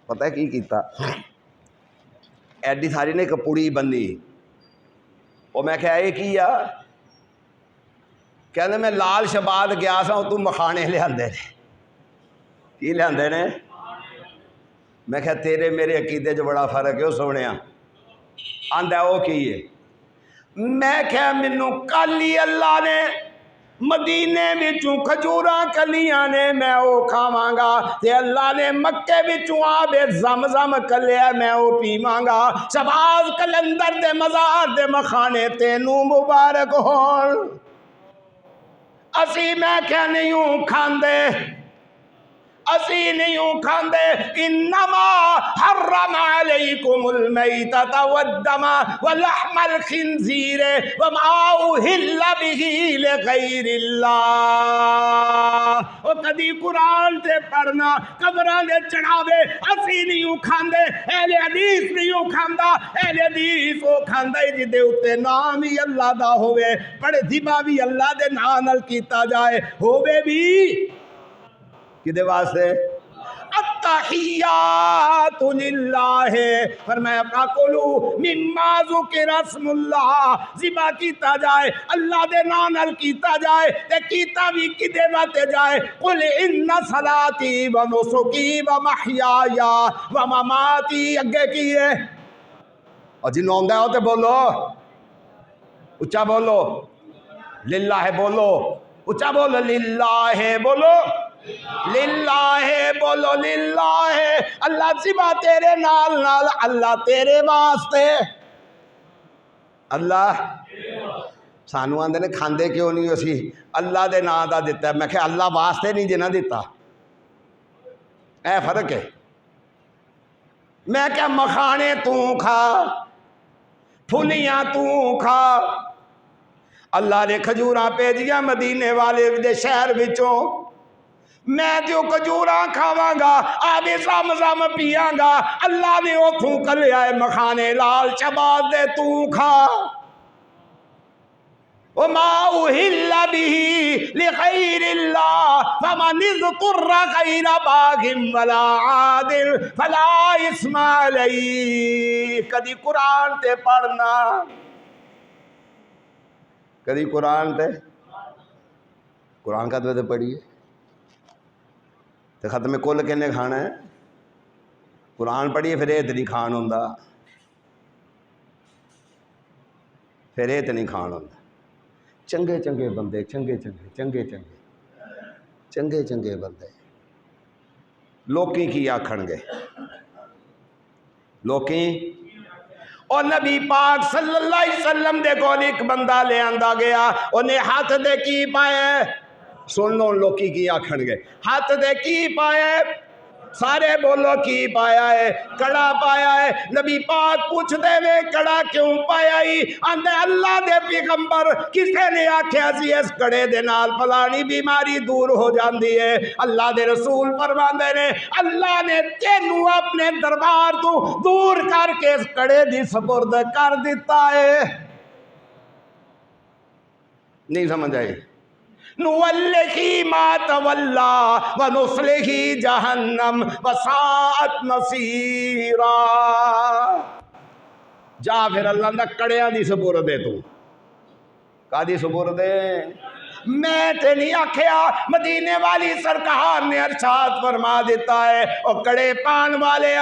پتہ کی کیتا، ایڈی ساری نے کپڑی بندی، اور میں کہا یہ کیا؟ کہنے میں لال شباد گیا سا تو مکھانے لے آندے نے، کی لے آندے نے؟ میں کہا تیرے میرے عقیدے جو بڑا فرق ہے وہ سونے آندہ وہ کی ہے؟ میں کہا منو کل ہی اللہ نے مدینے وچوں کھجوراں کلیاں نے میں او کھاواں گا تے اللہ نے مکے وچوں آب زمزم کلیا میں او پیواں گا شباز کلندر دے مزار دے مخانے تینوں مبارک ہون اسی میں کیا نہیں ہوں کھاندے اسی نہیں کھاندے انما حرم علیکم المیتۃ والدم ولحم الخنزیر وما اہل به لغیر اللہ او کدی قرآن تے پڑھنا قبراں دے چڑھاوے اسی نہیں کھاندے اہل حدیث نہیں کھاندا اہل حدیث او کھاندا جے دے اوتے نام ہی اللہ دا ہوئے پڑھ ذبح بھی اللہ دے نام نال کیتا جائے ہووے بھی کدے واسطے التحیات للہ فرمایا فَكُلُوا مِمَّا ذُكِرَ اسْمُ اللَّهِ ذبح کیتا جائے اللہ دے نام نال کیتا جائے تے کیتا بھی کدے واسطے جائے قُلْ إِنَّ صَلَاتِي وَنُسُكِي وَمَحْيَايَ وَمَمَاتِي اگے کی ہے اور جنہوں آندا ہے تے بولو اچھا بولو للہ بولو اچھا بولو للہ بولو للہ بولو للہ اللہ ذبح تیرے نال نال اللہ تیرے واسطے اللہ سانو آندے نے کھاندے کیوں نہیں اسی اللہ دے نام دا دیتا ہے میں کہ اللہ واسطے نہیں جنہ دیتا اے فرق ہے میں کہ مکھانے تو کھا پھلیاں تو کھا اللہ نے کھجوراں بھیجیاں مدینے والے دے شہر وچوں میں جو کھجوراں کھاواں گا آب زمزم پیاں گا اللہ نے اوتھوں کلیا ہے مکھانے لال شباز دے تو کھا وما اہل به لغیر اللہ فمن اضطر غیر باغ ولا عاد فلا اثم علیہ کدی قرآن تے پڑھنا کدی قرآن تے قرآن کا تو پڑھیے تو ختم کل کنے کھانا ہے قرآن پڑھیے پھر ایت نہیں کھان ہوندا پھر ایت نہیں کھان ہوندا چنگے چنگے بندے چنگے چنگے چنگے چنگے چنگے چنگے بندے لوکی کی آکھن گے لوکی اور نبی پاک صلی اللہ علیہ وسلم دے کول ایک بندہ لے آندا گیا انہیں ہاتھ دے کی پائے سن لو لوکی کی آکھن گے ہاتھ دے کی پائے سارے بولو کی پایا ہے کڑا پایا ہے نبی پاک پوچھ دے وے کڑا کیوں پایا ہی آندے اللہ دے پیغمبر کسے نے آکھیا سی اس کڑے دے نال فلانی بیماری دور ہو جاندی ہے اللہ دے رسول فرماندے نے اللہ نے تینوں اپنے دربار تو دور کر کے اس کڑے دی سپرد کر دیتا ہے نہیں سمجھ آئی نُوَلِّهِ مَا تَوَلَّا وَنُصْلِهِ جَهَنَّمْ وَسَاءَتْ مَصِيرًا جا پھر اللہ نے کڑیاں دی سپرد دے تو کا دی سپرد دے میں تے نہیں آکھیا مدینے والی سرکار نے ارشاد فرما دیتا ہے اور کڑے پان والے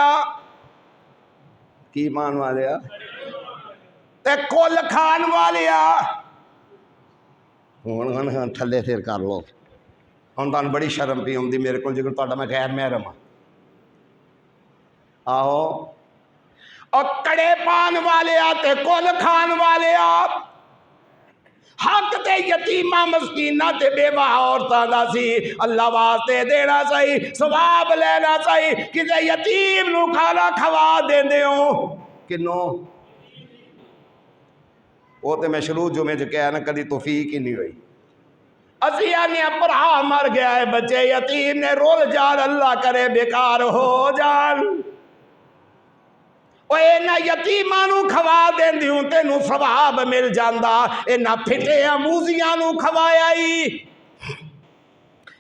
کی پان والے تے کل کھان والے ہوں تھلے پھر کر لو ہوں تمہیں بڑی شرم پی آتی میرے کو جگر تا میں غیر محرم آہو اور کڑے پان والے تے کل کھان والے حق تے یتیمہ مسکینہ تے بیوہ عورتاں دا سی اللہ واسطے دینا چاہی ثواب لینا چاہی کسے یتیم نو کھانا کھوا دیندے ہو کنوں وہ تو میں شروع جو میں جو کہا نا کدی توفیق ہی نہیں ہوئی اسیہ نے اپرہا مر گیا ہے بچے یتیم نے رول جان اللہ کرے بیکار ہو جان او اینا یتیمانو کھوا دین دیوں تینو ثواب مل جاندہ اینا پھٹے اموزیانو کھوایائی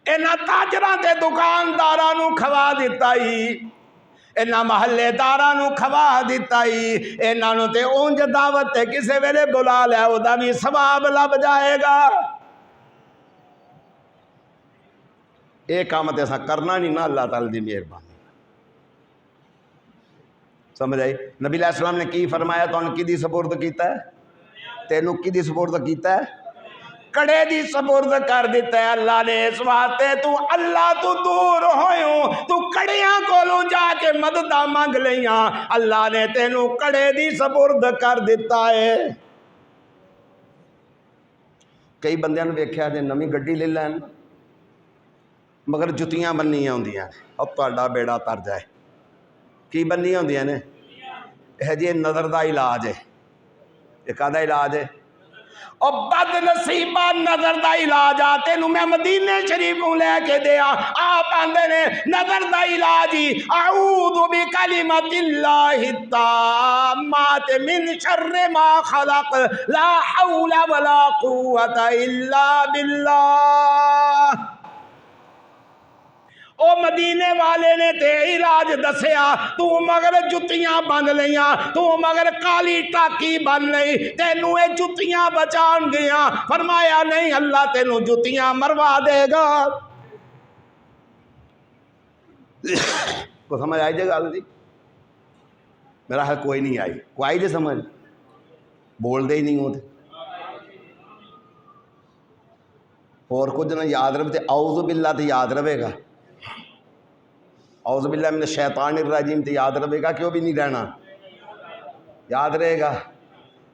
اینا تاجران تے دکاندارانو کھوا دیتائی اینا محلے دارانو کھوا دیتائی اینا نو تے اونج دعوت تے کسے ویلے بلا لے او دا بھی ثواب لب جائے گا ایک کام تے ایسا کرنا نہیں نا اللہ تعالی دی مہربانی سمجھ آئی نبی علیہ السلام نے کی فرمایا تو ان کی دی سپرد کیتا ہے تینوں کی دی سپرد کیتا ہے کڑے دی سپرد کر دیتا ہے اللہ نے اس واسطے تو اللہ تو دور ہوئیوں تو کڑیاں کولوں جا کے مددہ مانگ لیاں اللہ نے تینوں کڑے دی سپرد کر دیتا ہے کئی بندیاں نے دیکھا جے نویں گڈی لے لین مگر جتیاں بننیاں ہوندیاں اب تہاڈا بیڑا تر جائے کی بننیاں ہوندیاں نے یہ جی نظر دا علاج ہے یہ کہدا علاج ہے اور بد نصیبہ نظر دا علاج آتے نو میں مدینہ شریفوں لے کے دیا آپ آندے نے نظر دا علاج ہی اعوذ بکلمت اللہ التامات من شر ما خلق لا حول ولا قوت الا باللہ او مدینے والے نے تے علاج دسیا تو مگر جتیاں بن لیاں تو مگر کالی ٹاکی بن لئی تینوں اے جتیاں بچان گیا فرمایا نہیں اللہ تینوں جتیاں مروا دے گا کو سمجھ آئی جے گل دی میرا ہے کوئی نہیں آئی کوئی آئی جے سمجھ بول دے ہی نہیں ہوتے اور کچھ نہ یاد رہے تے اعوذ باللہ تے یاد رہے گا اعوذ باللہ من الشیطان الرجیم تے یاد رہے گا کیوں بھی نہیں رہنا یاد رہے گا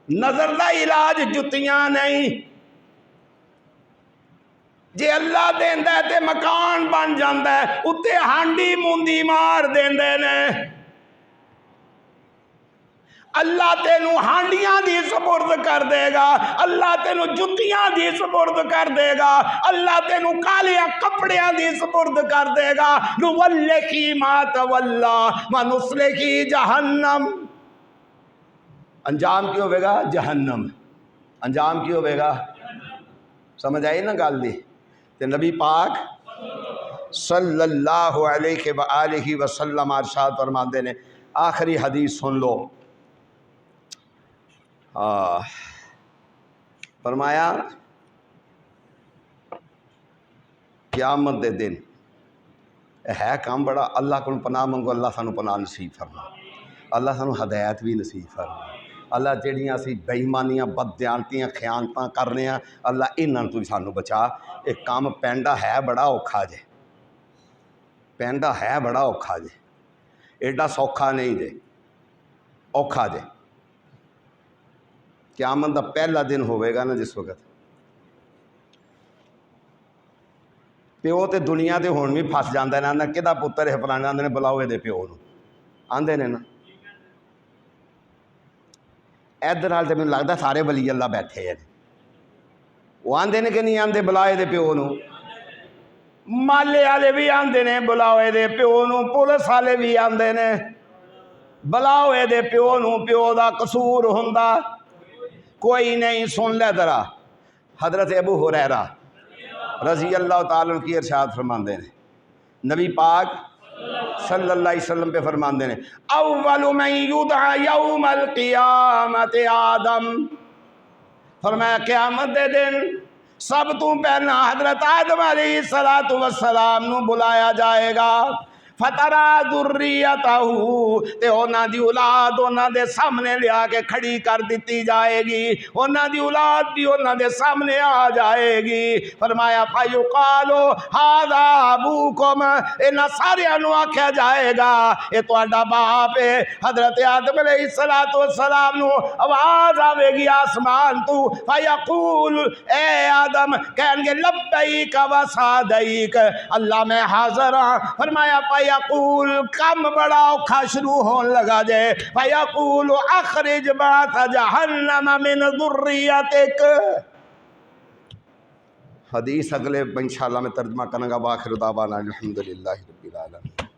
نظر دا علاج جتیاں نہیں جے اللہ دیندا ہے تے مکان بن جاندا ہے اتے ہانڈی موندی مار دیندے نے اللہ تینوں ہانڈیاں دی سپرد کر دے گا اللہ تینوں جتیاں دی سپرد کر دے گا اللہ تینوں کالیاں کپڑیاں دی سپرد کر دے گا نوَلِّكِ مَا تَوَلَّى وَنُصْلِكِ جہنم انجام کی ہوئے گا جہنم انجام کی ہوئے گا سمجھ آئی نا گال دی تے نبی پاک صلی اللہ علیہ وآلہ وسلم ارشاد فرماندے نے آخری حدیث سن لو فرمایا قیامت دے دن ہے کام بڑا اللہ کو پناہ منگو اللہ سانو پناہ نصیب فرما اللہ سانو ہدایت بھی نصیب فرما اللہ جڑیاں اسی بے ایمانیاں بددیانتیاں خیانتاں کر رہے ہیں اللہ انہاں تو سانو بچا ایک کام پینڈا ہے بڑا اوکھا جے پینڈا ہے بڑا اوکھا جے ایڈا سوکھا نہیں جے اوکھا جے قیامت دا پہلا دن ہوئے گا نا جس وقت پیو تے دنیا دے ہون بھی پھس جاندہ ہے نا کدہ پتر ہے پرانے آندے نے بلاوے دے پیو نو آندے نے نا ادھر حال تے میں لگتا سارے ولی اللہ بیٹھے ہیں وہ آندے نے کہ نہیں آندے بلائے دے پیو نو مالے والے بھی آندے نے بلاوے دے پیو نو پولیس والے بھی آندے نے بلاوے دے پیو نو پیو دا قصور ہوندا کوئی نہیں سن لے ذرا حضرت ابو ہریرہ رضی اللہ تعالیٰ کی ارشاد فرماندے نے نبی پاک صلی اللہ علیہ وسلم پہ فرماندے نے اول من یدعا یوم القیامت آدم فرمایا قیامت دے دن سب تو پہلا حضرت آدم علیہ السلام نو بلایا جائے گا فترا ذریتہو تے اونا دی اولاد اونا دے سامنے لیا کے کھڑی کر دیتی جائے گی اونا دی اولاد بھی اونا دے سامنے آ جائے گی فرمایا فیقالو ھذا ابوکم انہاں سارے انو آکھیا جائے گا اے تہاڈا باپ ہے حضرت آدم علیہ السلام نو آواز آوے گی آسمان تو فیقول اے آدم کہیں گے لبیک و سعدیک اللہ میں حاضر ہاں فرمایا فیقول کم بڑا اوکھا شروع ہون لگا جائے فیقول اخرج بات جہنم من ذریتک حدیث اگلے انشاءاللہ میں ترجمہ کرنے گا باخر دعوانا الحمدللہ رب العالمین